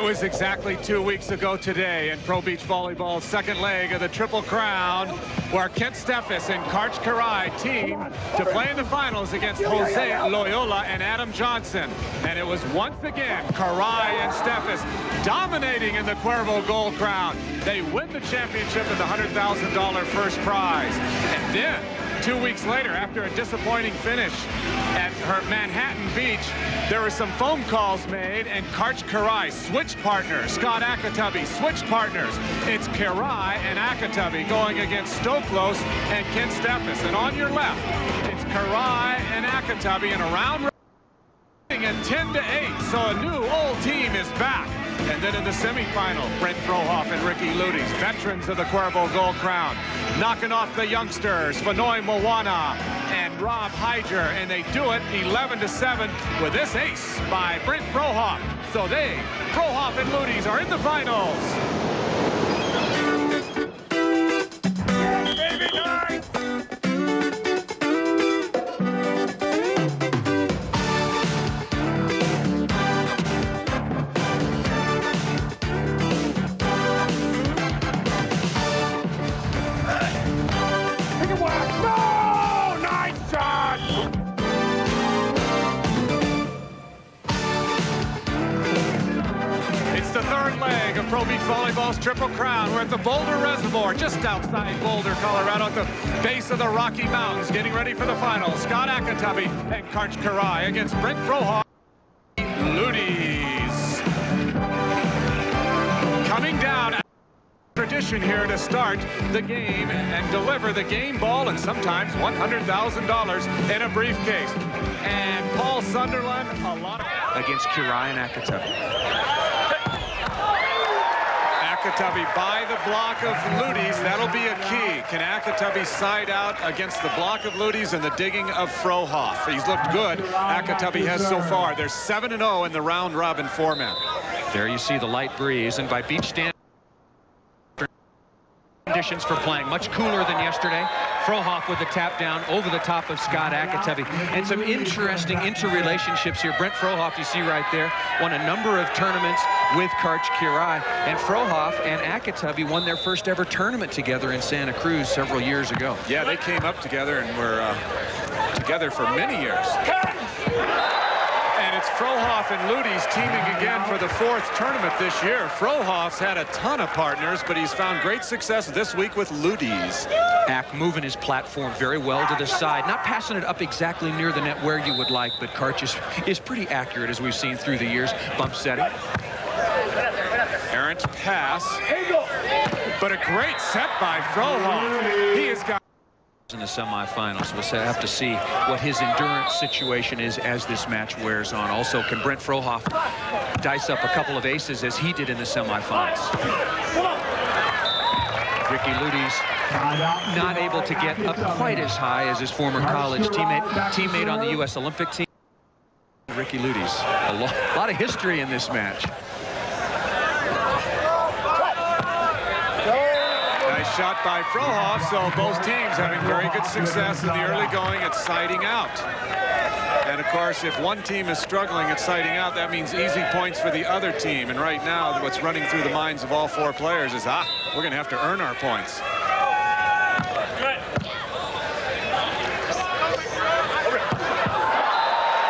was exactly 2 weeks ago today in Pro Beach Volleyball's second leg of the Triple Crown, where Kent Steffes and Karch Karai teamed to play in the finals against Jose Loyola and Adam Johnson. And it was once again Karai and Steffes dominating in the Cuervo Gold Crown. They win the championship and the $100,000 first prize. And then 2 weeks later, after a disappointing finish at her Manhattan Beach, there were some phone calls made, and Karch Karai switched partners. Scott Akatubby switched partners. It's Karai and Akatubby going against Stoklos and Kent Steffes. And on your left, it's Karai and Akatubby in a round at 10-8. So a new old team is back. And then in the semifinal, Brent Frohoff and Ricky Ludes, veterans of the Cuervo Gold Crown, knocking off the youngsters, Fanoi Moana and Rob Hyger, and they do it 11-7 with this ace by Brent Frohoff. So Frohoff and Ludes are in the finals. The third leg of Pro Beach Volleyball's Triple Crown. We're at the Boulder Reservoir, just outside Boulder, Colorado, at the base of the Rocky Mountains, getting ready for the final. Scott Akatubby and Karch Karai against Brent Frohoff. Ludes coming down. Tradition here to start the game and deliver the game ball and sometimes $100,000 in a briefcase. And Paul Sunderland, a lot of against Karai and Akatubby. Akatubby by the block of Ludes. That'll be a key. Can Akatubby side out against the block of Ludes and the digging of Frohoff? He's looked good. Akatubby has so far. They're 7-0 in the round robin format. There you see the light breeze, and by beach stand conditions for playing much cooler than yesterday. Frohoff with the tap down over the top of Scott Akatubby, and some interesting interrelationships here. Brent Frohoff, you see right there, won a number of tournaments with Karch Karai, and Frohoff and Akatubby won their first ever tournament together in Santa Cruz several years ago. Yeah, they came up together and were together for many years. And it's Frohoff and Ludes teaming again for the fourth tournament this year. Frohoff's had a ton of partners, but he's found great success this week with Ludes. Ak moving his platform very well to the side, not passing it up exactly near the net where you would like, but Karch is pretty accurate, as we've seen through the years. Bump setting. Errant pass, but a great set by Frohoff. He has got in the semifinals. We'll have to see what his endurance situation is as this match wears on. Also, can Brent Frohoff dice up a couple of aces as he did in the semifinals? Ricky Ludes not able to get up quite as high as his former college teammate on the U.S. Olympic team. Ricky Ludes, a lot of history in this match. Shot by Frohoff, so both teams having very good success in the early going at siding out. And of course, if one team is struggling at siding out, that means easy points for the other team. And right now, what's running through the minds of all four players is, we're going to have to earn our points.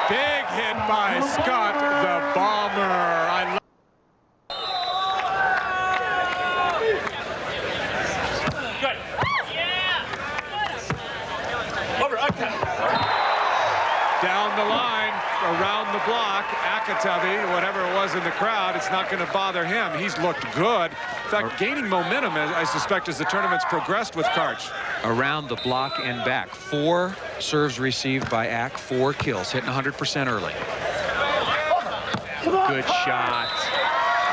Big hit by Scott, the bomber. Down the line, around the block, Akatubby, whatever it was in the crowd, it's not going to bother him. He's looked good. In fact, gaining momentum, I suspect, as the tournament's progressed with Karch. Around the block and back. 4 serves received by Ak, 4 kills, hitting 100% early. Good shot.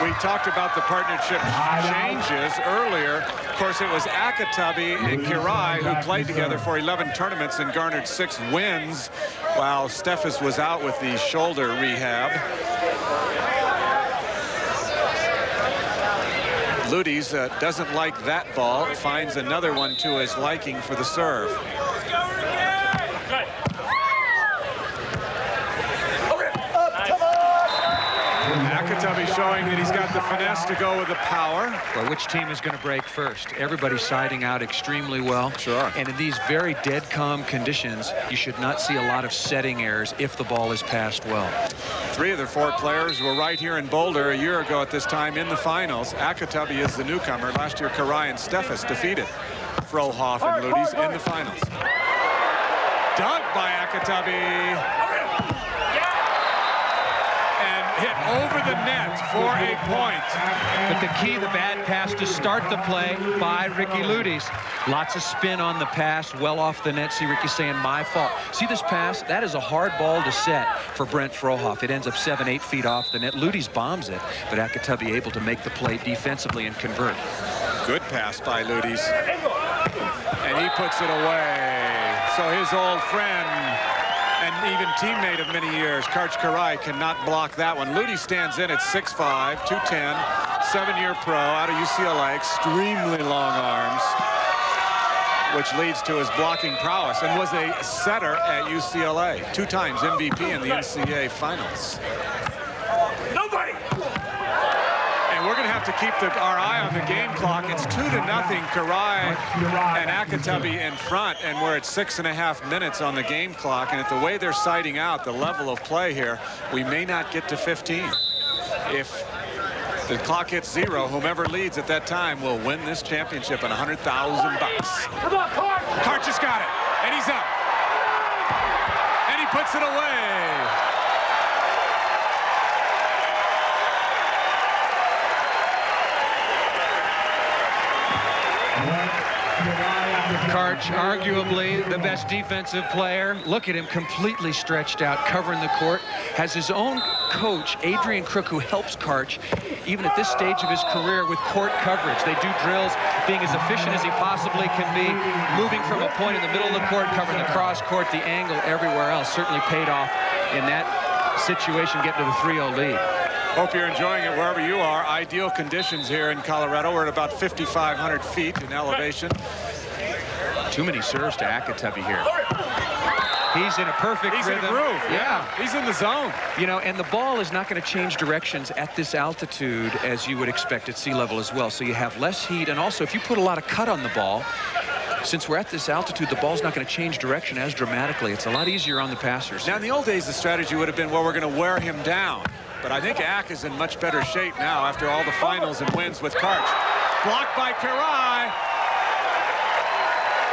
We talked about the partnership changes earlier. Of course, it was Akatubby and Karai who played together for 11 tournaments and garnered 6 wins, while Steffes was out with the shoulder rehab. Ludes doesn't like that ball, finds another one to his liking for the serve. Akatubby showing that he's got the finesse to go with the power. Well, which team is going to break first? Everybody's siding out extremely well. Sure. And in these very dead calm conditions, you should not see a lot of setting errors if the ball is passed well. 3 of their 4 players were right here in Boulder a year ago at this time in the finals. Akatabi is the newcomer. Last year, Karai and Steffes defeated Frohoff and Ludies in the finals. Dug by Akatabi. And hit over the net for a point. But the key, the bad pass to start the play by Ricky Ludies. Lots of spin on the pass, well off the net. See Ricky saying, my fault. See this pass? That is a hard ball to set for Brent Frohoff. It ends up 7-8 feet off the net. Ludies bombs it, but Akatabi able to make the play defensively and convert. Good pass by Ludies. And he puts it away. So his old friend and even teammate of many years, Karch Karai, cannot block that one. Ludies stands in at 6'5", 210, 7-year pro out of UCLA, extremely long arms, which leads to his blocking prowess, and was a setter at UCLA, 2 times MVP in the NCAA finals. Nobody! And we're going to have to keep our eye on the game clock. It's 2-0, Karai and Akatabi in front, and we're at 6.5 minutes on the game clock. And at the way they're siding out, the level of play here, we may not get to 15. If the clock hits 0, whomever leads at that time will win this championship and $100,000. Come on, Karch has got it, and he's up. And he puts it away. Karch, arguably the best defensive player. Look at him, completely stretched out, covering the court. Has his own coach, Adrian Crook, who helps Karch, even at this stage of his career, with court coverage. They do drills, being as efficient as he possibly can be, moving from a point in the middle of the court, covering the cross court, the angle, everywhere else. Certainly paid off in that situation, getting to the 3-0 lead. Hope you're enjoying it wherever you are. Ideal conditions here in Colorado. We're at about 5,500 feet in elevation. Too many serves to Akatabi here. He's in a perfect rhythm. He's in a groove. Yeah, he's in the zone. You know, and the ball is not going to change directions at this altitude as you would expect at sea level as well. So you have less heat, and also if you put a lot of cut on the ball, since we're at this altitude, the ball's not going to change direction as dramatically. It's a lot easier on the passers. Now, in the old days, the strategy would have been, well, we're going to wear him down. But I think Ak is in much better shape now after all the finals and wins with Karch. Blocked by Karai.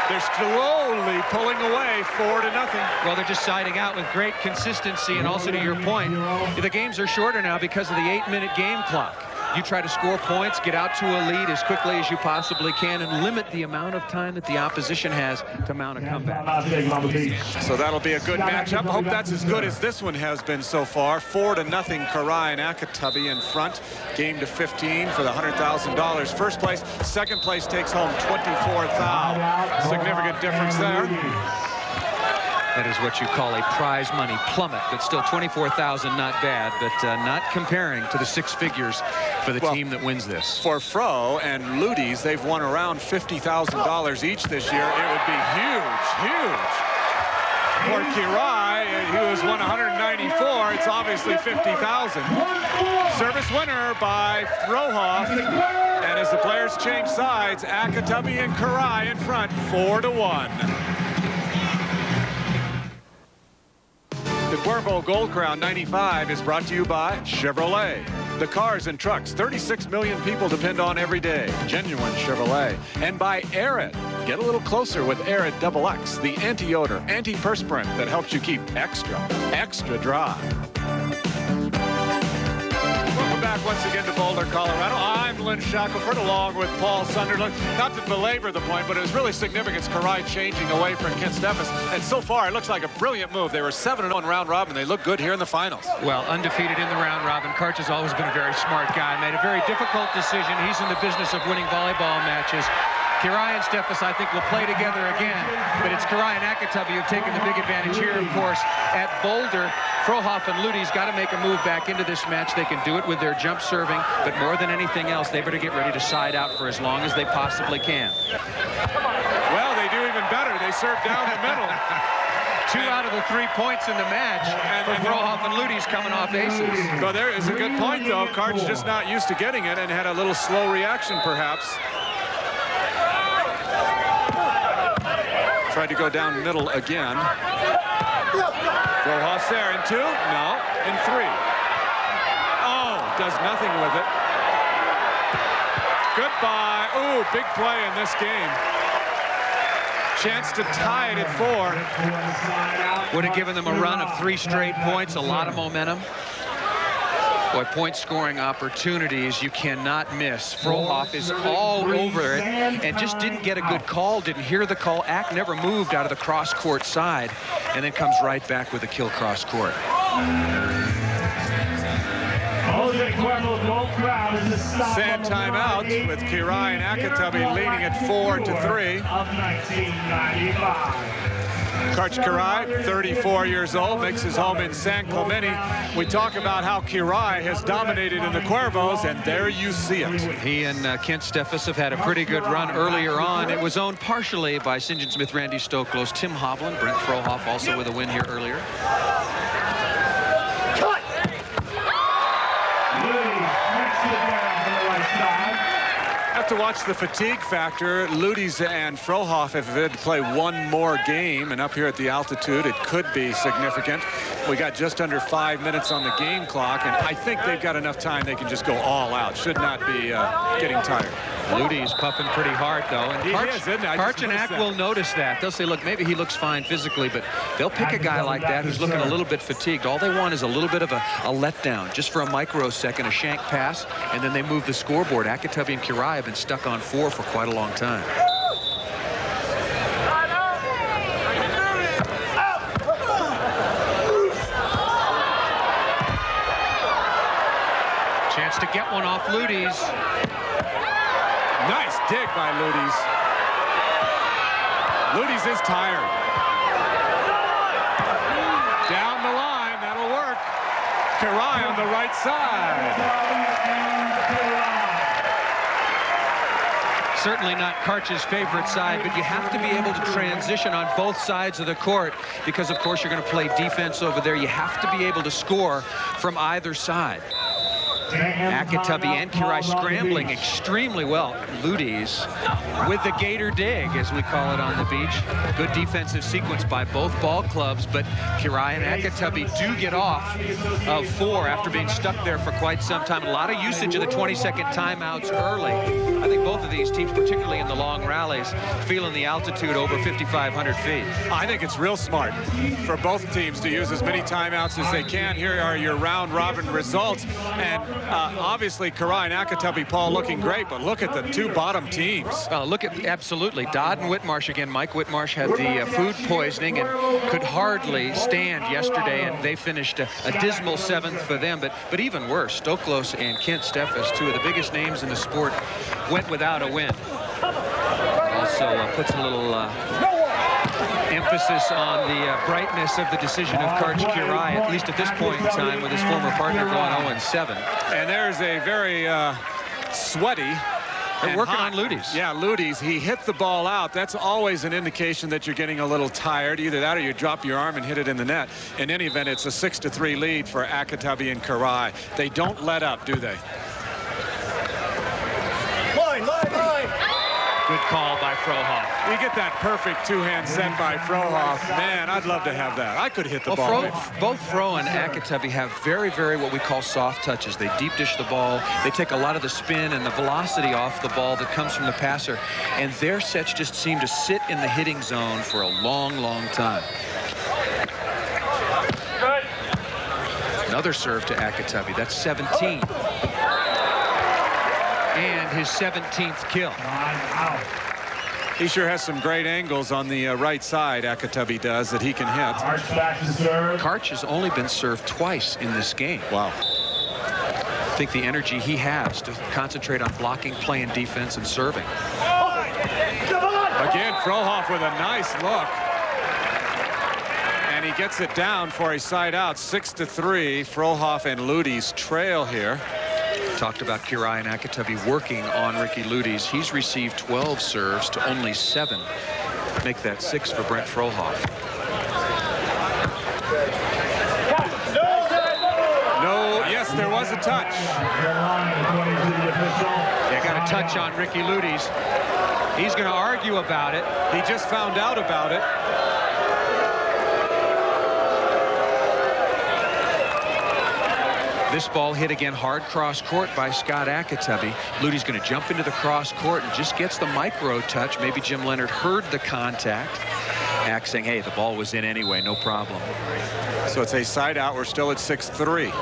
They're slowly pulling away 4-0. Well, they're just siding out with great consistency, and also to your point, the games are shorter now because of the 8-minute game clock. You try to score points, get out to a lead as quickly as you possibly can, and limit the amount of time that the opposition has to mount a comeback. So that'll be a good matchup. I hope that's as good as this one has been so far. 4-0, Karai and Akatabi in front. Game to 15 for the $100,000. First place, second place takes home $24,000. Significant difference there. That is what you call a prize money plummet, but still $24,000, not bad, but not comparing to the 6 figures for the team that wins this. For Fro and Ludies, they've won around $50,000 each this year. It would be huge, huge. For Kirai, who has won 194, it's obviously 50,000. Service winner by Frohoff. And as the players change sides, Akatabi and Karai in front, 4-1. The Cuervo Gold Crown 95 is brought to you by Chevrolet. The cars and trucks 36 million people depend on every day. Genuine Chevrolet. And by Arid. Get a little closer with Arid XX, the anti-odor, anti-perspirant that helps you keep extra, extra dry. Welcome back once again to Boulder, Colorado. I'm Lynn Shackelford along with Paul Sunderland. Not to belabor the point, but it was really significant. Karai changing away from Kent Steffes. And so far, it looks like a brilliant move. They were 7-0 round robin. They look good here in the finals. Well, undefeated in the round robin. Karch has always been a very smart guy. Made a very difficult decision. He's in the business of winning volleyball matches. Karai and Steffes, I think, will play together again. But it's Karai and Akatabi who've taken the big advantage here, of course, at Boulder. Frohoff and Ludies got to make a move back into this match. They can do it with their jump serving, but more than anything else, they better get ready to side out for as long as they possibly can. Well, they do even better. They serve down the middle. 2 out of the 3 points in the match for Frohoff and Ludi's coming off aces. Well, there is a good point, though. Karch just not used to getting it and had a little slow reaction, perhaps. Tried to go down middle again. Frohoff's there in 2. No, in 3. Oh, does nothing with it. Goodbye. Ooh, big play in this game. Chance to tie it at 4. Would have given them a run of 3 straight points, a lot of momentum. Boy, point scoring opportunities you cannot miss. Frohoff is all over it and just didn't get a good call, didn't hear the call. Ack never moved out of the cross court side and then comes right back with a kill cross court. Sad timeout with Kirai and Akatabi leading at 4-3. Karch Kirai, 34 years old, makes his home in San Clemente. We talk about how Kirai has dominated in the Cuervos, and there you see it. He and Kent Steffes have had a pretty good run earlier on. It was owned partially by St. John Smith, Randy Stoklos, Tim Hovland, Brent Frohoff also with a win here earlier. Have to watch the fatigue factor. Ludi's and Frohoff have had to play one more game, and up here at the altitude it could be significant. We got just under 5 minutes on the game clock, and I think they've got enough time they can just go all out. Should not be getting tired. Ludi's puffing pretty hard, though. And Karch and Ack will notice that. They'll say, look, maybe he looks fine physically, but they'll pick a guy like that who's looking a little bit fatigued. All they want is a little bit of a letdown, just for a microsecond, a shank pass, and then they move the scoreboard. Akatabi and Kirai have been stuck on 4 for quite a long time. Chance to get one off Ludi's. Nice dig by Ludi's. Ludi's is tired. Down the line, that'll work. Kirai on the right side. Certainly not Karch's favorite side, but you have to be able to transition on both sides of the court because, of course, you're going to play defense over there. You have to be able to score from either side. Akatabi and Kirai scrambling extremely well. Ludi's with the Gator dig, as we call it on the beach. Good defensive sequence by both ball clubs, but Kirai and Akatabi do get off of 4 after being stuck there for quite some time. A lot of usage of the 20-second timeouts early. I think both of these teams, particularly in the long rallies, feeling the altitude over 5,500 feet. I think it's real smart for both teams to use as many timeouts as they can. Here are your round-robin results, and obviously Kirai and Akatabi, Paul, looking great, but look at the 2 bottom teams. Look at, absolutely, Dodd and Whitmarsh again. Mike Whitmarsh had the food poisoning and could hardly stand yesterday, and they finished a dismal 7th for them. But even worse, Stoklos and Kent Steffes, 2 of the biggest names in the sport, went without a win. Also puts a little emphasis on the brightness of the decision of Karch Kirai, at least at this point in time, with his former partner going 0-7. And there's a very sweaty. They're working on Ludi's. Yeah, Ludi's. He hit the ball out. That's always an indication that you're getting a little tired. Either that or you drop your arm and hit it in the net. In any event, it's a 6-3 lead for Akatabi and Kirai. They don't let up, do they? Line. Good call by Frohoff. You get that perfect 2-hand set by Frohoff. Man, I'd love to have that. I could hit the ball. Both Fro and Akatabi have very, very what we call soft touches. They deep dish the ball. They take a lot of the spin and the velocity off the ball that comes from the passer. And their sets just seem to sit in the hitting zone for a long, long time. Good. Another serve to Akatabi. That's 17. And his 17th kill. He sure has some great angles on the right side, Akatabi does, that he can hit. Karch has only been served twice in this game. Wow. I think the energy he has to concentrate on blocking, playing defense, and serving. Again, Frohoff with a nice look. And he gets it down for a side out. 6-3. Frohoff and Ludi's trail here. Talked about Kirai and Akatabi working on Ricky Ludi's. He's received 12 serves to only 7. Make that 6 for Brent Frohoff. Yes, there was a touch. They got a touch on Ricky Ludes. He's going to argue about it. He just found out about it. This ball hit again hard cross court by Scott Akatubby. Ludy's going to jump into the cross court and just gets the micro touch. Maybe Jim Leonard heard the contact. Ack saying, hey, the ball was in anyway, no problem. So it's a side out. We're still at 6-3.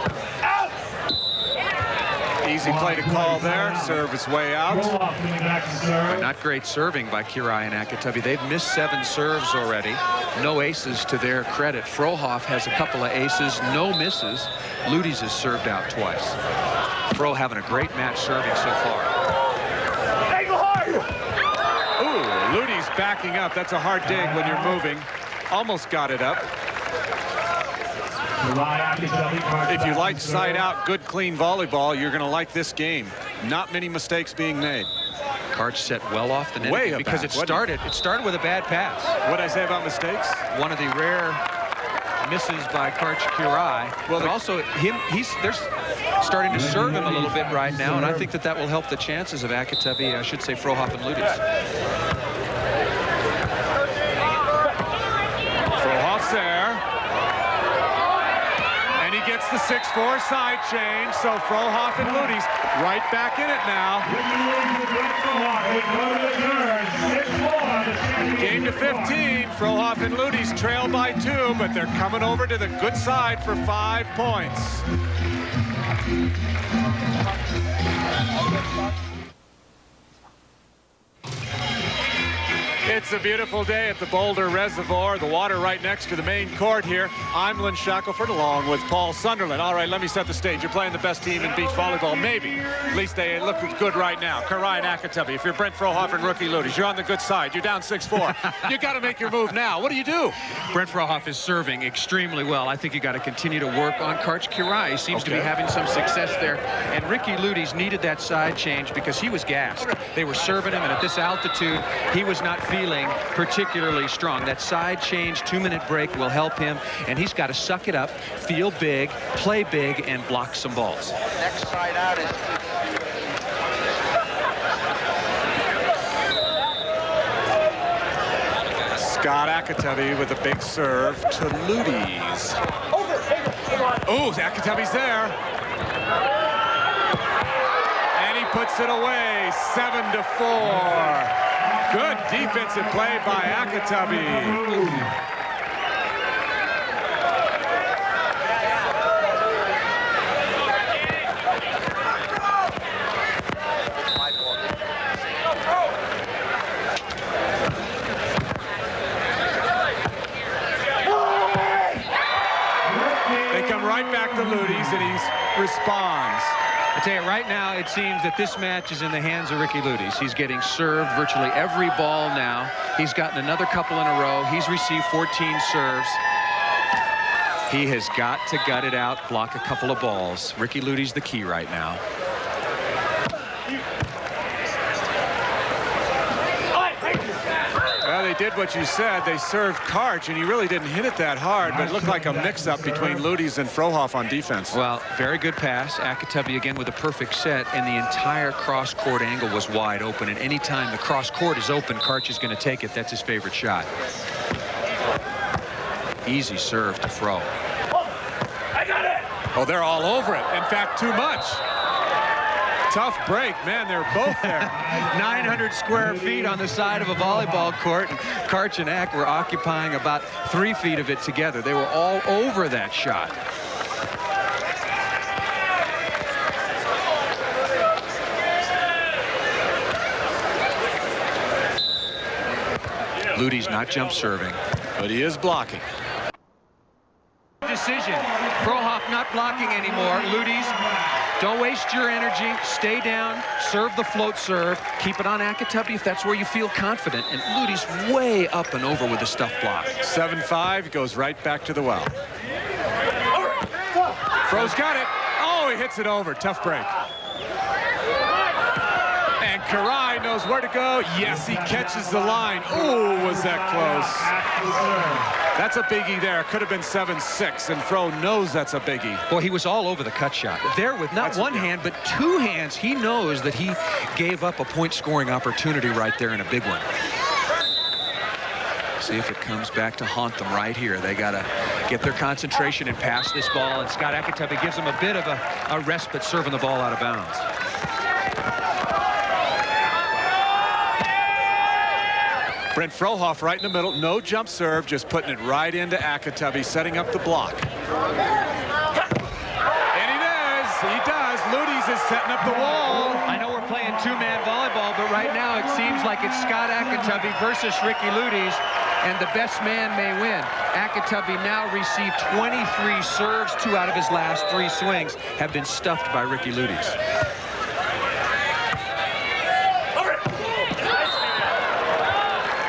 Easy play to call there. Serve is way out. But not great serving by Kirai and Akatubby. They've missed 7 serves already. No aces to their credit. Frohoff has a couple of aces, no misses. Ludes has served out twice. Fro having a great match serving so far. Ooh, Ludes backing up. That's a hard dig when you're moving. Almost got it up. If you like side out, good clean volleyball, you're going to like this game. Not many mistakes being made. Karch set well off the net because it started with a bad pass. What did I say about mistakes? One of the rare misses by Karch Kirai. Well, but also they're starting to serve him a little bit right now, and I think that will help the chances of Akatubby, I should say Frohoff and Ludes. Frohoff's there. And he gets the 6-4 side change, so Frohoff and Ludes right back in it now. Game to 15. Frohoff and Ludes trail by 2, but they're coming over to the good side for 5 points. It's a beautiful day at the Boulder Reservoir, the water right next to the main court here. I'm Lynn Shackelford along with Paul Sunderland. All right, let me set the stage. You're playing the best team in beach volleyball, maybe. At least they look good right now. Kirai and Akatubby. If you're Brent Frohoff and Rookie Ludes, you're on the good side. You're down 6-4. You got to make your move now. What do you do? Brent Frohoff is serving extremely well. I think you got to continue to work on Karch Kirai. He seems to be having some success there. And Ricky Ludes needed that side change because he was gassed. They were serving him, and at this altitude, he was not feeling particularly strong. That side change, 2-minute break will help him, and he's got to suck it up, feel big, play big, and block some balls. Next side out is Scott Akatubby with a big serve to Ludes. Oh, Akatubby's there. And he puts it away, 7-4. Good defensive play by Akatubby. They come right back to Ludes, and he responds. I tell you, right now, it seems that this match is in the hands of Ricky Ludes. He's getting served virtually every ball now. He's gotten another couple in a row. He's received 14 serves. He has got to gut it out, block a couple of balls. Ricky Ludes the key right now. Well, they did what you said. They served Karch, and he really didn't hit it that hard, but it looked like a mix-up between Ludes and Frohoff on defense. Well, very good pass. Akatubby again with a perfect set, and the entire cross-court angle was wide open. And anytime the cross-court is open, Karch is going to take it. That's his favorite shot. Easy serve to Fro. I got it. Oh, they're all over it. In fact, too much. Tough break, man. They're both there. 900 square feet on the side of a volleyball court. And Karch and Ack were occupying about 3 feet of it together. They were all over that shot. Ludes not jump serving, But he is blocking. Decision. Frohoff not blocking anymore. Ludes, don't waste your energy. Stay down. Serve the float serve. Keep it on Akatubby if that's where you feel confident. And Ludes way up and over with the stuff block. 7-5 goes right back to the well. Fro's got it. Oh, he hits it over. Tough break. And Kirai knows where to go. Yes, he catches the line. Ooh, was that close. That's a biggie there. Could have been 7-6, and Fro knows that's a biggie. Well, he was all over the cut shot. There with not one hand, but two hands. He knows that he gave up a point-scoring opportunity right there in a big one. See if it comes back to haunt them right here. They got to get their concentration and pass this ball, and Scott Akatebe gives them a bit of a respite serving the ball out of bounds. Brent Frohoff right in the middle, no jump serve, just putting it right into Akatebe, setting up the block. And he does. Ludies is setting up the wall. I know we're playing two-man volleyball, but right now it seems like it's Scott Akatebe versus Ricky Ludies, and the best man may win. Akatebe now received 23 serves. 2 out of his last 3 swings have been stuffed by Ricky Ludies.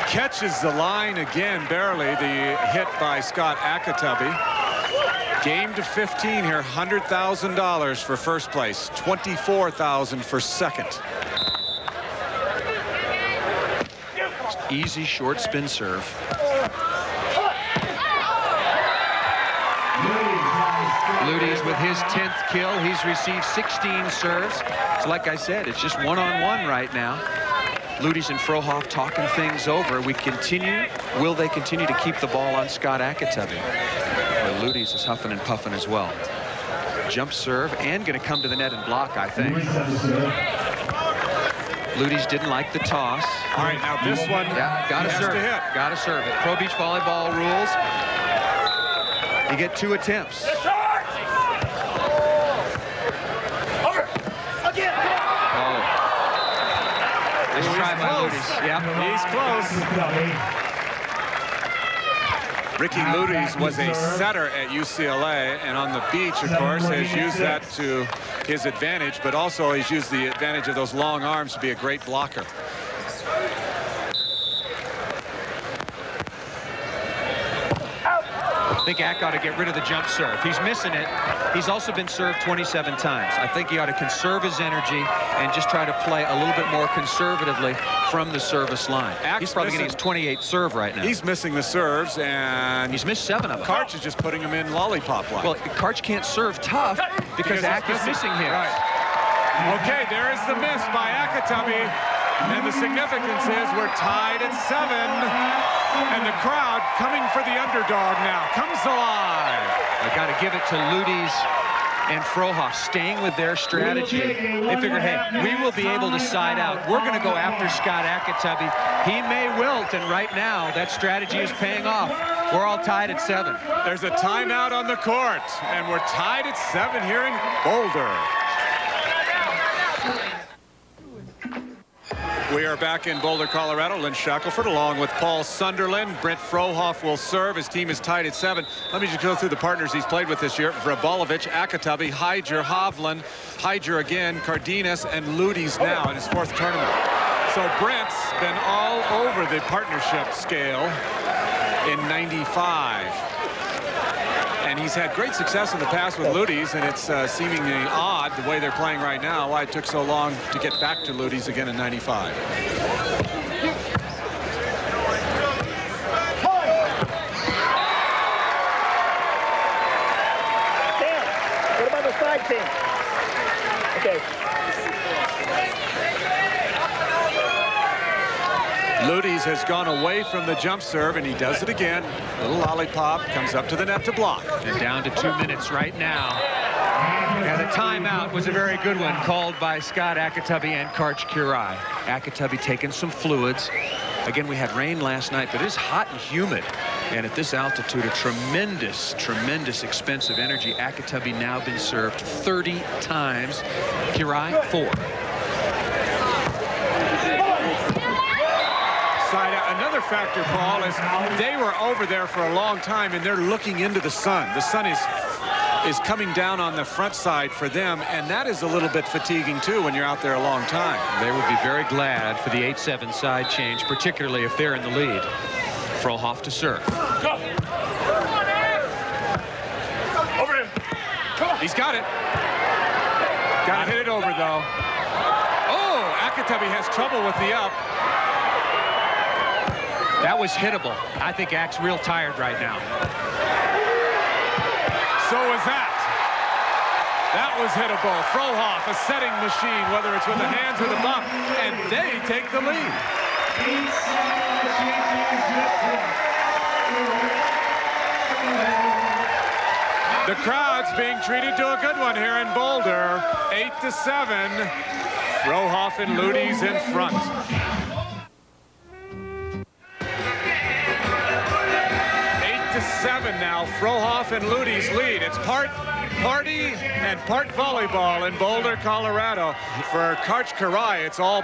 Catches the line again, barely. The hit by Scott Akatebe. Game to 15 here, $100,000 for first place, $24,000 for second. Easy short spin serve. Ludies with his 10th kill. He's received 16 serves. So like I said, it's just one-on-one right now. Ludies and Frohoff talking things over. We continue. Will they continue to keep the ball on Scott Akatebe? Well, Ludies is huffing and puffing as well. Jump serve and going to come to the net and block, I think. Ludies didn't like the toss. All right, now this one. Yeah, gotta serve it. Gotta serve it. Pro Beach volleyball rules. You get 2 attempts. Try by Ludies. Yeah, he's close. Ricky Ludies was a setter at UCLA, and on the beach, of course, has used that to his advantage, but also he's used the advantage of those long arms to be a great blocker. I think Ak ought to get rid of the jump serve. He's missing it. He's also been served 27 times. I think he ought to conserve his energy and just try to play a little bit more conservatively from the service line. He's probably getting his 28th serve right now. He's missing the serves, and he's missed 7 of them. Karch is just putting him in lollipop line. Well, Karch can't serve tough because Ak is missing him. Right. Okay, there is the miss by Akatebe, and the significance is we're tied at 7. And the crowd coming for the underdog now comes alive. I got to give it to Ludies and Frohoff, staying with their strategy. They figure, hey, we will be able to side out. We're going to go after Scott Akatebe. He may wilt, and right now that strategy is paying off. We're all tied at 7. There's a timeout on the court, and we're tied at 7 here in Boulder. We are back in Boulder, Colorado. Lynn Shackelford along with Paul Sunderland. Brent Frohoff will serve. His team is tied at 7. Let me just go through the partners he's played with this year. Vrabolovich, Akatebe, Hyger, Hovland, Hyger again, Cardenas, and Ludies now in his 4th tournament. So Brent's been all over the partnership scale in 95. And he's had great success in the past with Ludies, and it's seemingly odd the way they're playing right now, why it took so long to get back to Ludies again in 95. Dan, what about the side team? Okay. Ludies has gone away from the jump serve, and he does it again. Little lollipop, comes up to the net to block. They're down to 2 minutes right now. Yeah, the timeout was a very good one, called by Scott Akatebe and Karch Kirai. Akatebe taking some fluids. Again, we had rain last night, but it is hot and humid. And at this altitude, a tremendous, tremendous expensive energy. Akatebe now been served 30 times. Kirai, 4. Another factor, Paul, is they were over there for a long time, and they're looking into the sun. The sun is coming down on the front side for them, and that is a little bit fatiguing, too, when you're out there a long time. They would be very glad for the 8-7 side change, particularly if they're in the lead. Frohoff to serve. Go. Over him. He's got it. Got to hit it over, though. Oh, Akatebe has trouble with the up. That was hittable. I think Ack's real tired right now. So is that. That was hittable. Frohoff, a setting machine, whether it's with the hands or the bump, and they take the lead. The crowd's being treated to a good one here in Boulder. 8-7. Frohoff and Ludies in front. 8-7 now. Frohoff and Ludies lead. It's part party and part volleyball in Boulder, Colorado. For Karch Karai, it's all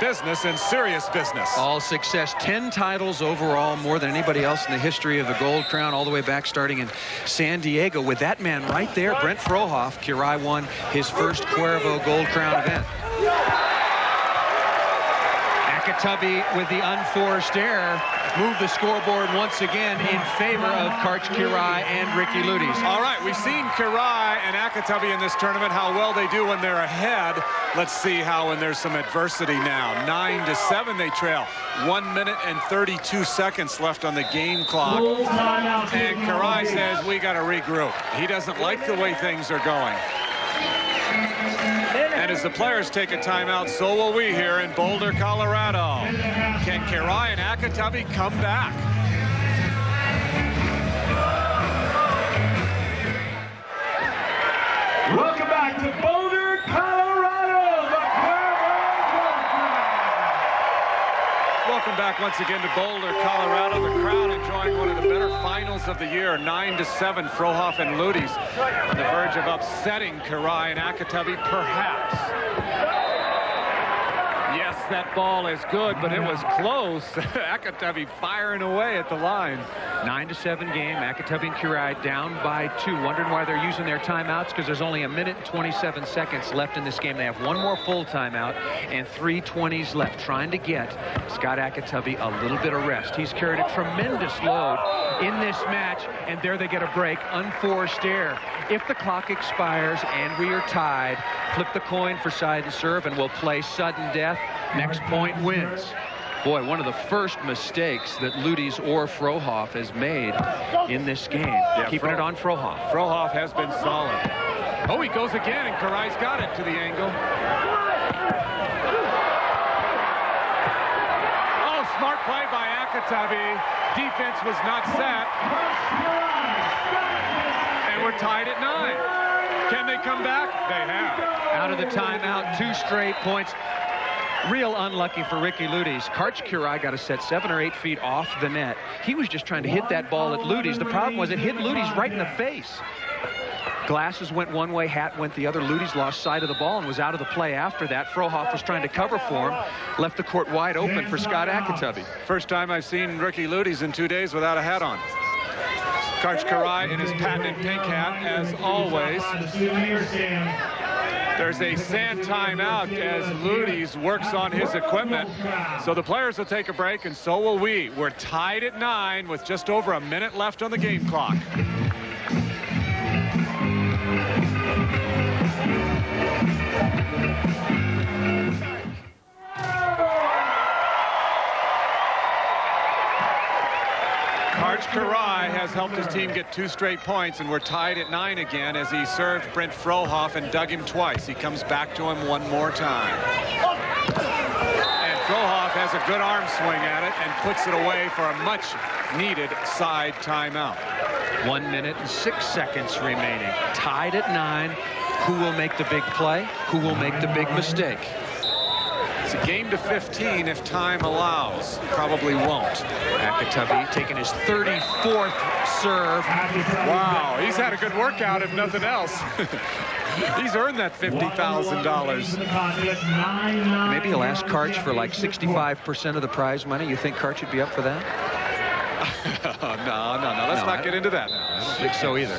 business and serious business. All success. 10 titles overall, more than anybody else in the history of the Gold Crown, all the way back starting in San Diego. With that man right there, Brent Frohoff, Karai won his first Cuervo Gold Crown event. Akatubby with the unforced error moved the scoreboard once again in favor of Karch Karai and Ricky Ludies. All right, we've seen Karai and Akatubby in this tournament, how well they do when they're ahead. Let's see how when there's some adversity now. 9-7 they trail. 1 minute and 32 seconds left on the game clock. And Karai says, we got to regroup. He doesn't like the way things are going. And as the players take a timeout, so will we here in Boulder, Colorado. Can Karai and Akatubby come back? Welcome back to Boulder, Colorado. The Welcome back once again to Boulder, Colorado. The crowd enjoying one of the better finals of the year. 9-7, Frohoff and Ludies on the verge of upsetting Karai and Akatubby, perhaps. Yes, that ball is good, but it was close. Akatubby firing away at the line. 9-7 game. Akatubby and Karai down by 2. Wondering why they're using their timeouts, because there's only 1 minute and 27 seconds left in this game. They have one more full timeout and 3 20s left, trying to get Scott Akatubby a little bit of rest. He's carried a tremendous load in this match, and there they get a break. Unforced error. If the clock expires and we are tied, flip the coin for side and serve, and we'll play sudden death. Next point wins. Boy, one of the first mistakes that Ludies or Frohoff has made in this game. Yeah, keeping it on Frohoff. Frohoff has been solid. Oh, he goes again, and Karai's got it to the angle. Oh, smart play by Akatubby. Defense was not set. And we're tied at 9. Can they come back? They have. Out of the timeout, 2 straight points. Real unlucky for Ricky Ludies. Karch Karai got a set 7 or 8 feet off the net. He was just trying to hit that ball at Ludies. The problem was it hit Ludies right in the face. Glasses went one way, hat went the other. Ludies lost sight of the ball and was out of the play after that. Frohoff was trying to cover for him. Left the court wide open for Scott Akatubby. First time I've seen Ricky Ludies in 2 days without a hat on. Karch Karai in his patented pink hat, as always. There's a sand timeout as Ludies works on his equipment. So the players will take a break, and so will we. We're tied at 9 with just over a minute left on the game clock. Karch Karai has helped his team get 2 straight points, and we're tied at 9 again as he served Brent Frohoff and dug him twice. He comes back to him one more time. And Frohoff has a good arm swing at it and puts it away for a much-needed side timeout. 1 minute and 6 seconds remaining. Tied at 9. Who will make the big play? Who will make the big mistake? It's a game to 15 if time allows. Probably won't. Akatubby taking his 34th serve. Wow, he's had a good workout if nothing else. He's earned that $50,000. Maybe he'll ask Karch for like 65% of the prize money. You think Karch would be up for that? No. Let's not get into that. I don't think so either.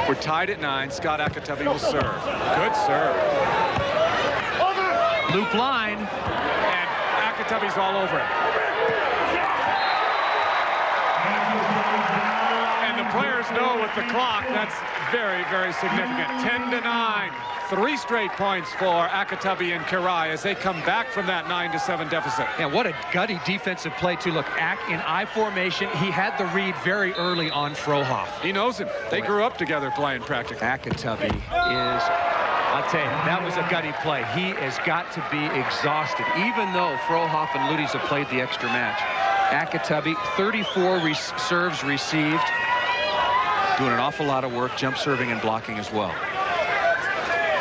We're tied at 9. Scott Akatubby will serve. Good serve. Loop line. And Akatubby's all over it. And the players know with the clock, that's very, very significant. 10-9. 3 straight points for Akitabi and Kirai as they come back from that 9-7 deficit. And what a gutty defensive play, too. Look, Ak in I formation. He had the read very early on Frohoff. He knows him. They grew up together playing practically. Akitabi is, I'll tell you, that was a gutty play. He has got to be exhausted, even though Frohoff and Ludies have played the extra match. Akitabi, 34 serves received. Doing an awful lot of work, jump serving and blocking as well.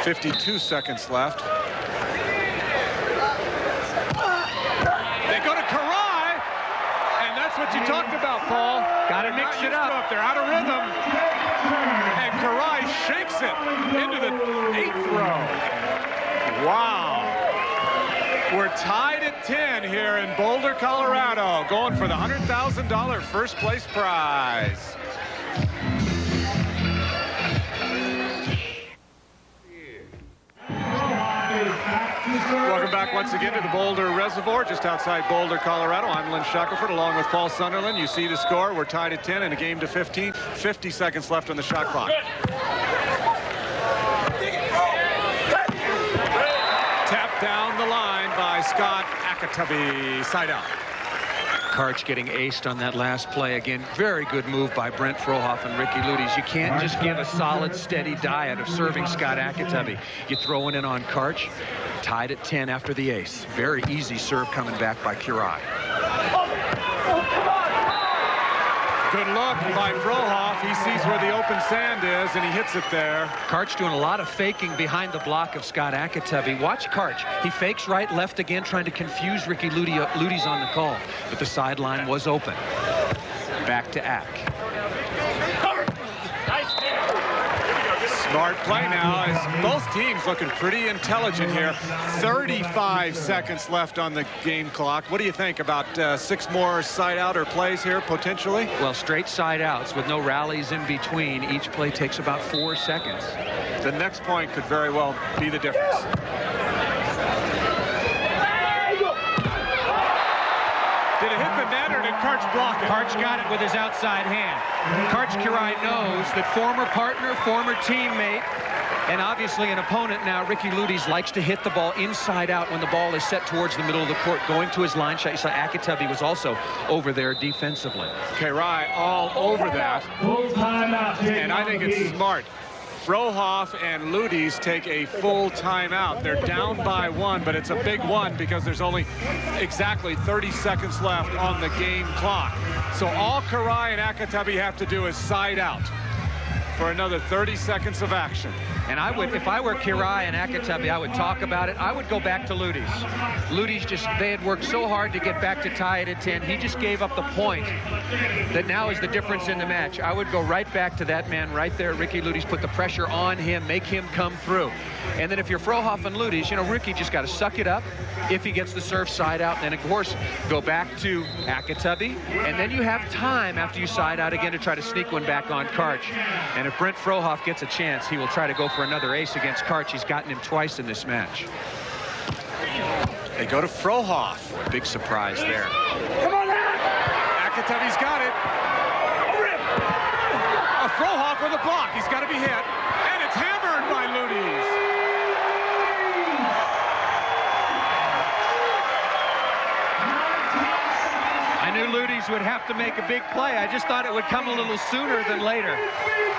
52 seconds left. They go to Kirai, and that's what you talked about, Paul. Got to mix it up. They're out of rhythm. And Kirai shakes it into the 8th row. Wow. We're tied at 10 here in Boulder, Colorado, going for the $100,000 first place prize. Welcome back once again to the Boulder Reservoir, just outside Boulder, Colorado. I'm Lynn Shackelford along with Paul Sunderland. You see the score. We're tied at 10 and a game to 15. 50 seconds left on the shot clock. Tapped down the line by Scott Akitabi. Side out. Karch getting aced on that last play. Again, very good move by Brent Frohoff and Ricky Ludies. You can't just give a solid, steady diet of serving Scott Akitabi. You throw it in on Karch. Tied at 10 after the ace. Very easy serve coming back by Kirai. Good look by Frohoff. He sees where the open sand is, and he hits it there. Karch doing a lot of faking behind the block of Scott Akitabi. Watch Karch. He fakes right, left again, trying to confuse Ricky Ludies on the call. But the sideline was open. Back to Ak. Smart play now as both teams looking pretty intelligent here. 35 seconds left on the game clock. What do you think about 6 more side-outer plays here, potentially? Well, straight side-outs with no rallies in between. Each play takes about 4 seconds. The next point could very well be the difference. Did it hit the net or did Karch block it? Karch got it with his outside hand. Karch Kirai knows that former partner, former teammate, and obviously an opponent now, Ricky Ludies, likes to hit the ball inside out when the ball is set towards the middle of the court, going to his line shot. You saw Akitabi was also over there defensively. Kirai all over that. And I think it's smart. Frohoff and Ludies take a full timeout. They're down by 1, but it's a big one because there's only exactly 30 seconds left on the game clock. So all Kirai and Akitabi have to do is side out for another 30 seconds of action. And I would, if I were Kirai and Akitabi, I would talk about it. I would go back to Ludies. Ludies they had worked so hard to get back to tie it at 10. He just gave up the point that now is the difference in the match. I would go right back to that man right there, Ricky Ludies, put the pressure on him, make him come through. And then if you're Frohoff and Ludies, you know, Ricky just got to suck it up if he gets the serve side out. And then, of course, go back to Akitabi. And then you have time after you side out again to try to sneak one back on Karch. And if Brent Frohoff gets a chance, he will try to go for another ace against Karch. He's gotten him twice in this match. They go to Frohoff. Big surprise there. Come on now! Akitabi's got it. Frohoff with a block. He's got to be hit. And it's hammered by Ludies. I knew Ludies would have to make a big play. I just thought it would come a little sooner than later.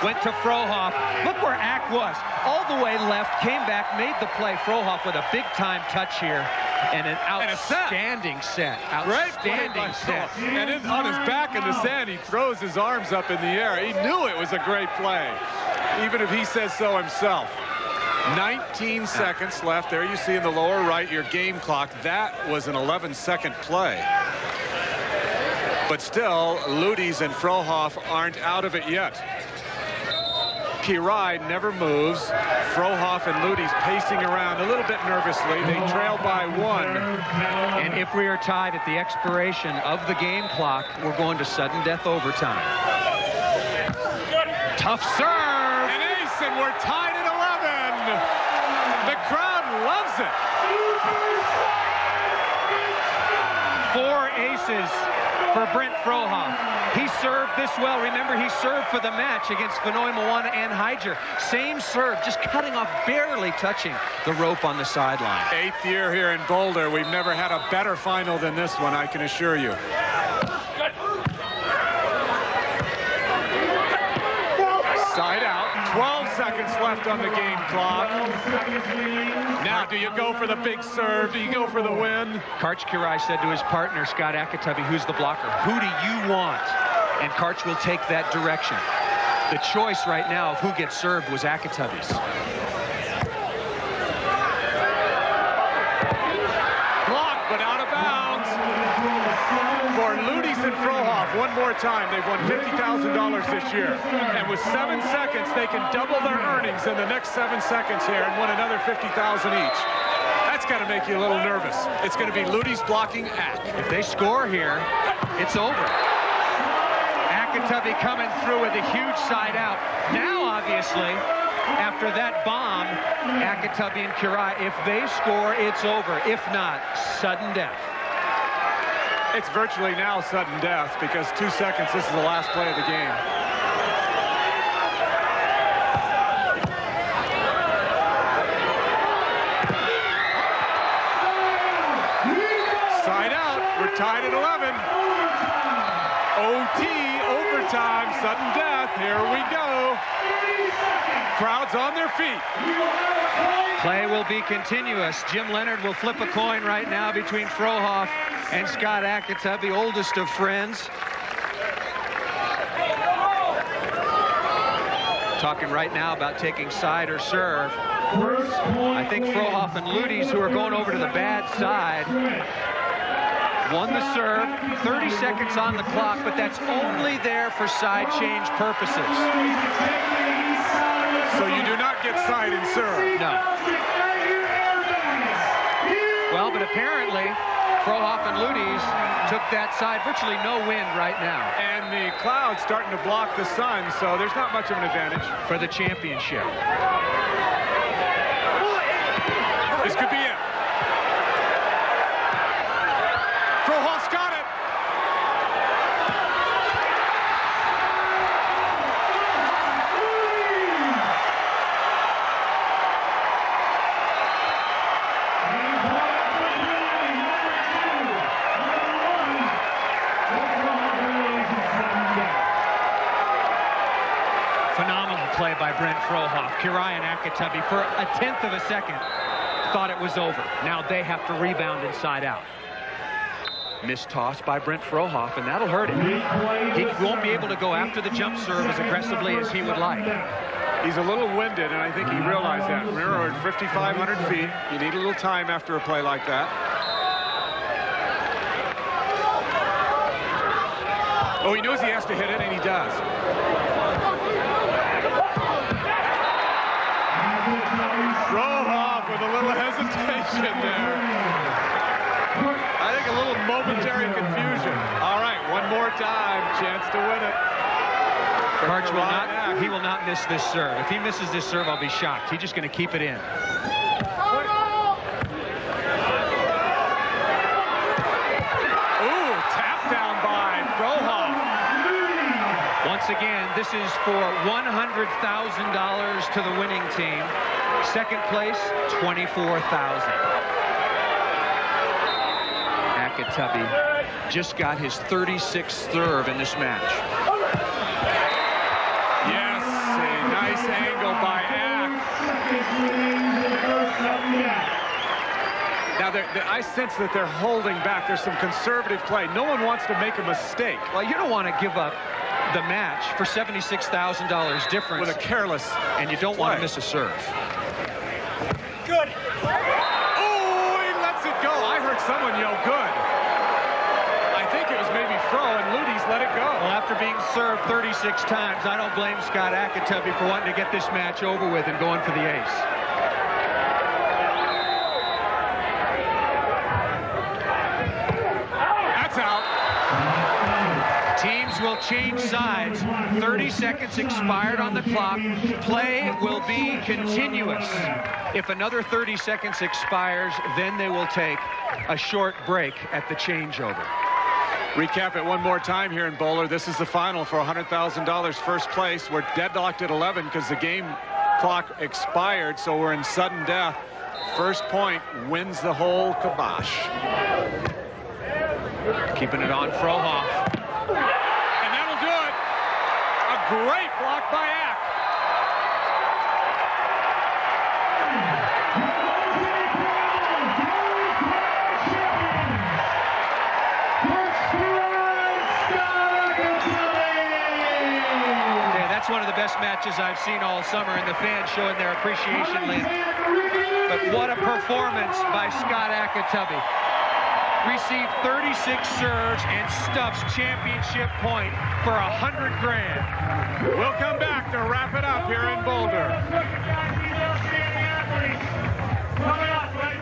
Went to Frohoff. Look where Ak was. All the way left, came back, made the play. Frohoff with a big-time touch here. And an outstanding set. Outstanding set. And on his back in the sand, he throws his arms up in the air. He knew it was a great play, even if he says so himself. 19 seconds left. There you see in the lower right your game clock. That was an 11-second play. But still, Ludies and Frohoff aren't out of it yet. Kirai never moves. Frohoff and Ludies pacing around a little bit nervously. They trail by 1. And if we are tied at the expiration of the game clock, we're going to sudden death overtime. Tough serve. An ace, and we're tied at 11. The crowd loves it. 4 aces for Brent Frohoff. He served this well. Remember, he served for the match against Vinoy Moana and Hyger. Same serve, just cutting off, barely touching the rope on the sideline. 8th year here in Boulder. We've never had a better final than this one, I can assure you. Side out. 12 seconds left on the game clock. Now, do you go for the big serve? Do you go for the win? Karch Kirai said to his partner, Scott Akatabi, who's the blocker, who do you want? And Karch will take that direction. The choice right now of who gets served was Akatabi's. Blocked, but out of bounds. For Ludies and Frohoff, one more time, they've won $50,000 this year. And with 7 seconds, they can double their earnings in the next 7 seconds here and win another $50,000 each. That's got to make you a little nervous. It's going to be Ludies blocking Ak. If they score here, it's over. Akatabi coming through with a huge side out. Now, obviously, after that bomb, Akatabi and Kirai, if they score, it's over. If not, sudden death. It's virtually now sudden death because 2 seconds, this is the last play of the game. Side out, we're tied at 11. OT, overtime, sudden death, here we go. Crowd's on their feet. Play will be continuous. Jim Leonard will flip a coin right now between Frohoff and Scott Akatabi, oldest of friends. Talking right now about taking side or serve. I think Frohoff and Ludies, who are going over to the bad side, won the serve. 30 seconds on the clock, but that's only there for side change purposes. So you do not get side and serve. No. Well, but apparently Frohoff and Ludies took that side. Virtually no wind right now. And the cloud's starting to block the sun, so there's not much of an advantage. For the championship. This could be it. Frohoff's got it. Phenomenal play by Brent Frohoff. Kirai and Akatabi, for a 1/10 of a second, thought it was over. Now they have to rebound inside out. Missed toss by Brent Frohoff, and that'll hurt him. He won't be able to go after the jump serve as aggressively as he would like. He's a little winded, and I think he realized that. Remember, we're at 5,500 feet. You need a little time after a play like that. Oh, he knows he has to hit it, and he does. Frohoff with a little hesitation there. I think a little momentary confusion. All right, one more time, chance to win it. Karch will not, he will not miss this serve. If he misses this serve, I'll be shocked. He's just going to keep it in. Ooh, tap down by Frohoff. Once again, this is for $100,000 to the winning team. Second place, $24,000. Akatabi just got his 36th serve in this match. Yes, a nice angle by Ak. Now, I sense that they're holding back. There's some conservative play. No one wants to make a mistake. Well, you don't want to give up the match for $76,000 difference. With a careless and you don't want to miss a serve. Good. Oh, he lets it go. I heard someone yell good. I think it was maybe Fro, and Ludies let it go. Well, after being served 36 times, I don't blame Scott Akatabi for wanting to get this match over with and going for the ace. That's out. Teams will change sides. 30 seconds expired on the clock. Play will be continuous. If another 30 seconds expires, then they will take a short break at the changeover. Recap it one more time here in Boulder. This is the final for $100,000 first place. We're deadlocked at 11 because the game clock expired, so we're in sudden death. First point wins the whole kibosh. Keeping it on Frohoff. And that'll do it. A great block by Ack. That's one of the best matches I've seen all summer, and the fans showing their appreciation, Lynn. But what a performance by Scott Akatubby. Received 36 serves and stuffs championship point for $100,000. We'll come back to wrap it up here in Boulder. Coming up right